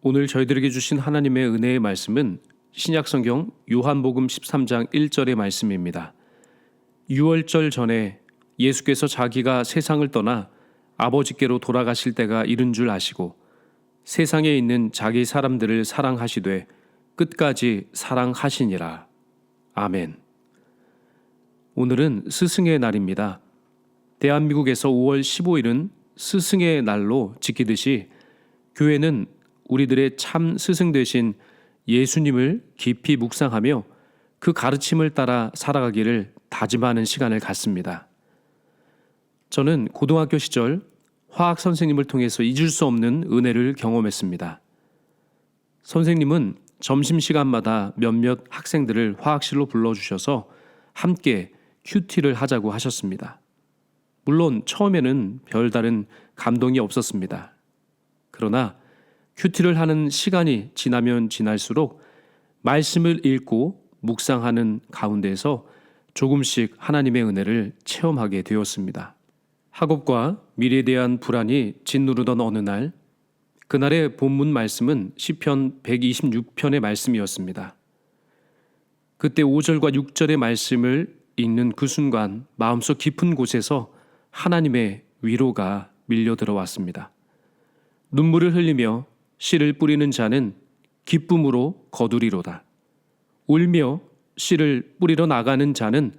오늘 저희들에게 주신 하나님의 은혜의 말씀은 신약성경 요한복음 13장 1절의 말씀입니다. 유월절 전에 예수께서 자기가 세상을 떠나 아버지께로 돌아가실 때가 이른 줄 아시고 세상에 있는 자기 사람들을 사랑하시되 끝까지 사랑하시니라. 아멘. 오늘은 스승의 날입니다. 대한민국에서 5월 15일은 스승의 날로 지키듯이 교회는 우리들의 참 스승 되신 예수님을 깊이 묵상하며 그 가르침을 따라 살아가기를 다짐하는 시간을 갖습니다. 저는 고등학교 시절 화학 선생님을 통해서 잊을 수 없는 은혜를 경험했습니다. 선생님은 점심시간마다 몇몇 학생들을 화학실로 불러주셔서 함께 큐티를 하자고 하셨습니다. 물론 처음에는 별다른 감동이 없었습니다. 그러나 큐티를 하는 시간이 지나면 지날수록 말씀을 읽고 묵상하는 가운데서 조금씩 하나님의 은혜를 체험하게 되었습니다. 학업과 미래에 대한 불안이 짓누르던 어느 날, 그날의 본문 말씀은 시편 126편의 말씀이었습니다. 그때 5절과 6절의 말씀을 읽는 그 순간 마음속 깊은 곳에서 하나님의 위로가 밀려 들어왔습니다. 눈물을 흘리며 씨를 뿌리는 자는 기쁨으로 거두리로다. 울며 씨를 뿌리러 나가는 자는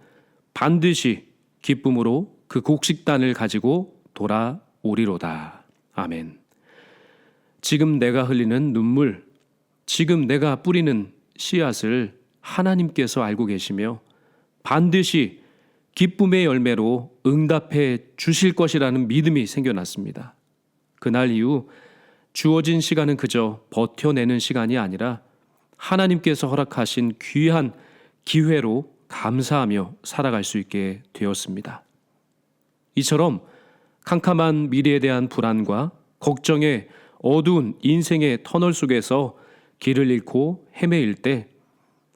반드시 기쁨으로 그 곡식단을 가지고 돌아오리로다. 아멘. 지금 내가 흘리는 눈물, 지금 내가 뿌리는 씨앗을 하나님께서 알고 계시며 반드시 기쁨의 열매로 응답해 주실 것이라는 믿음이 생겨났습니다. 그날 이후 주어진 시간은 그저 버텨내는 시간이 아니라 하나님께서 허락하신 귀한 기회로 감사하며 살아갈 수 있게 되었습니다. 이처럼 캄캄한 미래에 대한 불안과 걱정의 어두운 인생의 터널 속에서 길을 잃고 헤매일 때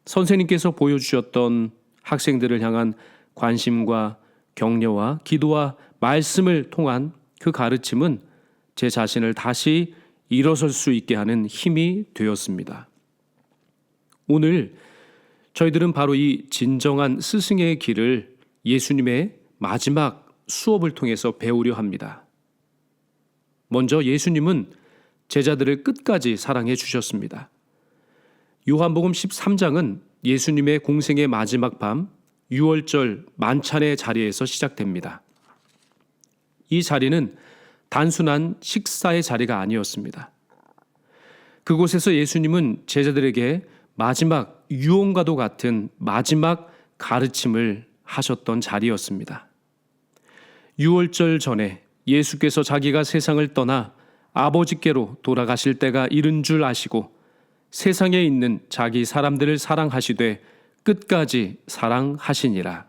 선생님께서 보여주셨던 학생들을 향한 관심과 격려와 기도와 말씀을 통한 그 가르침은 제 자신을 다시 일어설 수 있게 하는 힘이 되었습니다. 오늘 저희들은 바로 이 진정한 스승의 길을 예수님의 마지막 수업을 통해서 배우려 합니다. 먼저 예수님은 제자들을 끝까지 사랑해 주셨습니다. 요한복음 13장은 예수님의 공생의 마지막 밤 유월절 만찬의 자리에서 시작됩니다. 이 자리는 단순한 식사의 자리가 아니었습니다. 그곳에서 예수님은 제자들에게 마지막 유언과도 같은 마지막 가르침을 하셨던 자리였습니다. 유월절 전에 예수께서 자기가 세상을 떠나 아버지께로 돌아가실 때가 이른 줄 아시고 세상에 있는 자기 사람들을 사랑하시되 끝까지 사랑하시니라.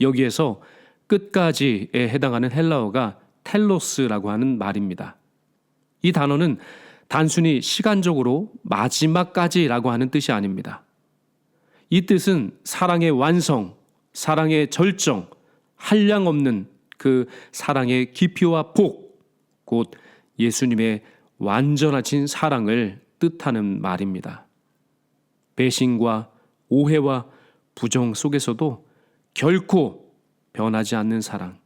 여기에서 끝까지에 해당하는 헬라어가 텔로스라고 하는 말입니다. 이 단어는 단순히 시간적으로 마지막까지라고 하는 뜻이 아닙니다. 이 뜻은 사랑의 완성, 사랑의 절정, 한량없는 그 사랑의 깊이와 복, 곧 예수님의 완전하신 사랑을 뜻하는 말입니다. 배신과 오해와 부정 속에서도 결코 변하지 않는 사랑,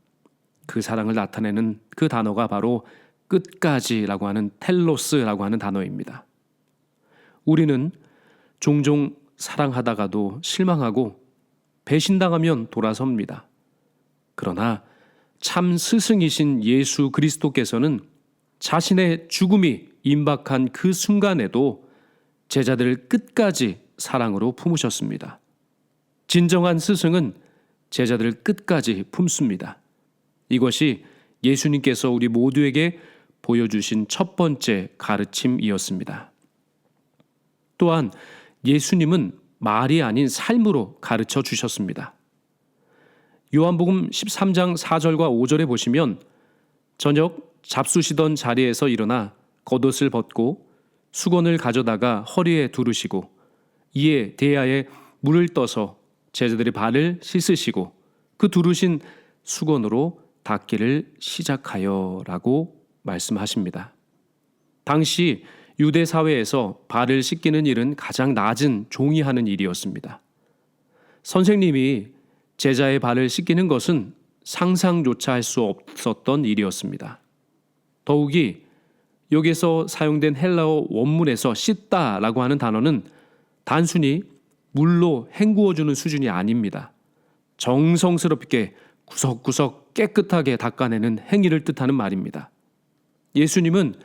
그 사랑을 나타내는 그 단어가 바로 끝까지라고 하는 텔로스라고 하는 단어입니다. 우리는 종종 사랑하다가도 실망하고 배신당하면 돌아섭니다. 그러나 참 스승이신 예수 그리스도께서는 자신의 죽음이 임박한 그 순간에도 제자들을 끝까지 사랑으로 품으셨습니다. 진정한 스승은 제자들을 끝까지 품습니다. 이것이 예수님께서 우리 모두에게 보여주신 첫 번째 가르침이었습니다. 또한 예수님은 말이 아닌 삶으로 가르쳐 주셨습니다. 요한복음 13장 4절과 5절에 보시면 저녁 잡수시던 자리에서 일어나 겉옷을 벗고 수건을 가져다가 허리에 두르시고 이에 대야에 물을 떠서 제자들의 발을 씻으시고 그 두르신 수건으로 닦기를 시작하여라고 말씀하십니다. 당시 유대 사회에서 발을 씻기는 일은 가장 낮은 종이 하는 일이었습니다. 선생님이 제자의 발을 씻기는 것은 상상조차 할 수 없었던 일이었습니다. 더욱이 여기서 사용된 헬라어 원문에서 씻다라고 하는 단어는 단순히 물로 헹구어주는 수준이 아닙니다. 정성스럽게 구석구석 깨끗하게 닦아내는 행위를 뜻하는 말입니다. 예수님은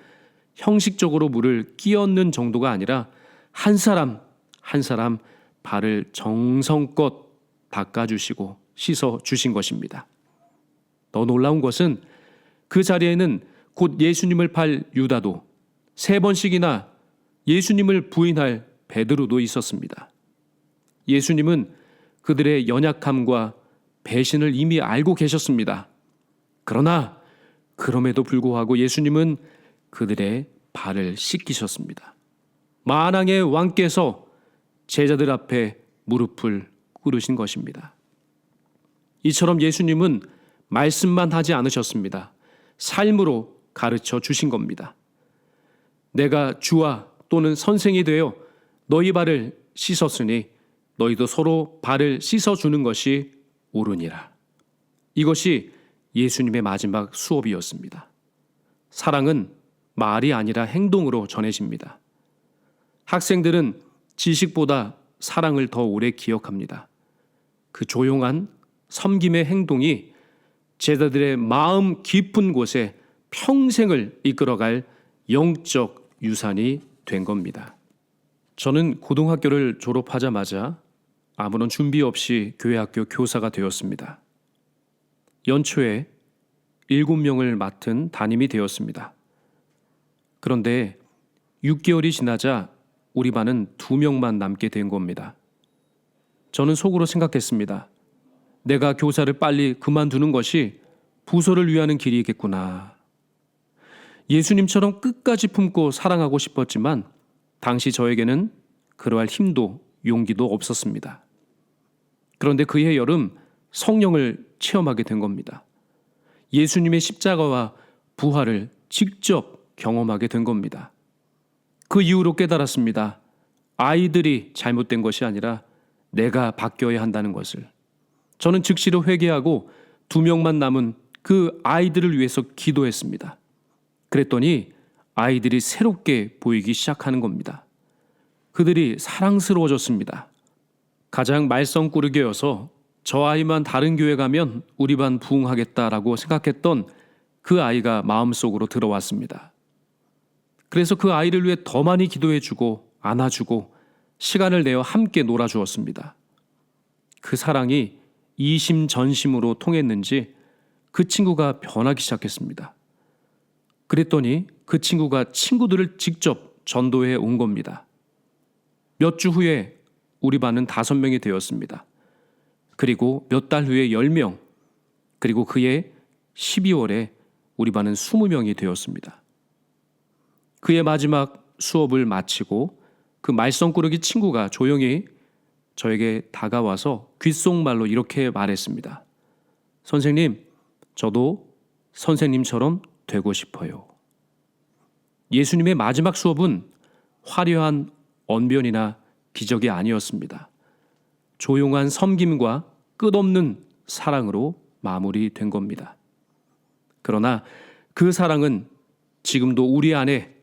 형식적으로 물을 끼얹는 정도가 아니라 한 사람 한 사람 발을 정성껏 닦아주시고 씻어주신 것입니다. 더 놀라운 것은 그 자리에는 곧 예수님을 팔 유다도 3번씩이나 예수님을 부인할 베드로도 있었습니다. 예수님은 그들의 연약함과 배신을 이미 알고 계셨습니다. 그러나 그럼에도 불구하고 예수님은 그들의 발을 씻기셨습니다. 만왕의 왕께서 제자들 앞에 무릎을 꿇으신 것입니다. 이처럼 예수님은 말씀만 하지 않으셨습니다. 삶으로 가르쳐 주신 겁니다. 내가 주와 또는 선생이 되어 너희 발을 씻었으니 너희도 서로 발을 씻어주는 것이 옳으니라. 이것이 예수님의 마지막 수업이었습니다. 사랑은 말이 아니라 행동으로 전해집니다. 학생들은 지식보다 사랑을 더 오래 기억합니다. 그 조용한 섬김의 행동이 제자들의 마음 깊은 곳에 평생을 이끌어갈 영적 유산이 된 겁니다. 저는 고등학교를 졸업하자마자 아무런 준비 없이 교회학교 교사가 되었습니다. 연초에 7명을 맡은 담임이 되었습니다. 그런데 6개월이 지나자 우리 반은 2명만 남게 된 겁니다. 저는 속으로 생각했습니다. 내가 교사를 빨리 그만두는 것이 부서를 위하는 길이겠구나. 예수님처럼 끝까지 품고 사랑하고 싶었지만 당시 저에게는 그러할 힘도 용기도 없었습니다. 그런데 그해 여름 성령을 체험하게 된 겁니다. 예수님의 십자가와 부활을 직접 경험하게 된 겁니다. 그 이후로 깨달았습니다. 아이들이 잘못된 것이 아니라 내가 바뀌어야 한다는 것을. 저는 즉시로 회개하고 2명만 남은 그 아이들을 위해서 기도했습니다. 그랬더니 아이들이 새롭게 보이기 시작하는 겁니다. 그들이 사랑스러워졌습니다. 가장 말썽꾸러기여서 저 아이만 다른 교회 가면 우리 반 부흥하겠다라고 생각했던 그 아이가 마음속으로 들어왔습니다. 그래서 그 아이를 위해 더 많이 기도해주고 안아주고 시간을 내어 함께 놀아주었습니다. 그 사랑이 이심전심으로 통했는지 그 친구가 변하기 시작했습니다. 그랬더니 그 친구가 친구들을 직접 전도해 온 겁니다. 몇 주 후에 우리 반은 5명이 되었습니다. 그리고 몇 달 후에 10명, 그리고 그해 12월에 우리 반은 20명이 되었습니다. 그의 마지막 수업을 마치고 그 말썽꾸러기 친구가 조용히 저에게 다가와서 귓속말로 이렇게 말했습니다. 선생님, 저도 선생님처럼 되고 싶어요. 예수님의 마지막 수업은 화려한 언변이나 기적이 아니었습니다. 조용한 섬김과 끝없는 사랑으로 마무리된 겁니다. 그러나 그 사랑은 지금도 우리 안에,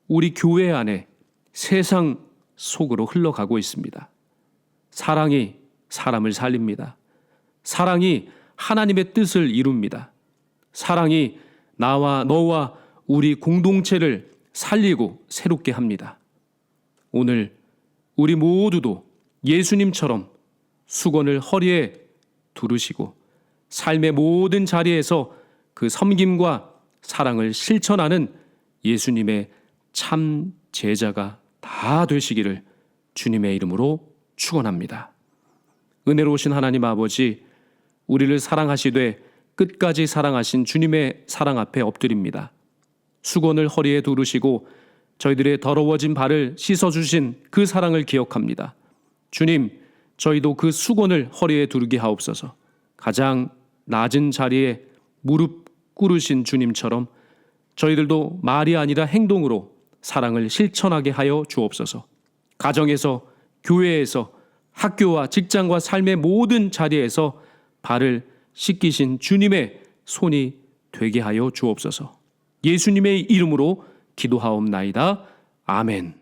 우리 교회 안에 세상 속으로 흘러가고 있습니다. 사랑이 사람을 살립니다. 사랑이 하나님의 뜻을 이룹니다. 사랑이 나와 너와 우리 공동체를 살리고 새롭게 합니다. 오늘 우리 모두도 예수님처럼 수건을 허리에 두르시고 삶의 모든 자리에서 그 섬김과 사랑을 실천하는 예수님의 참 제자가 다 되시기를 주님의 이름으로 축원합니다. 은혜로우신 하나님 아버지, 우리를 사랑하시되 끝까지 사랑하신 주님의 사랑 앞에 엎드립니다. 수건을 허리에 두르시고 저희들의 더러워진 발을 씻어주신 그 사랑을 기억합니다. 주님, 저희도 그 수건을 허리에 두르게 하옵소서. 가장 낮은 자리에 무릎 꿇으신 주님처럼 저희들도 말이 아니라 행동으로 사랑을 실천하게 하여 주옵소서. 가정에서, 교회에서, 학교와 직장과 삶의 모든 자리에서 발을 씻기신 주님의 손이 되게 하여 주옵소서. 예수님의 이름으로 기도하옵나이다. 아멘.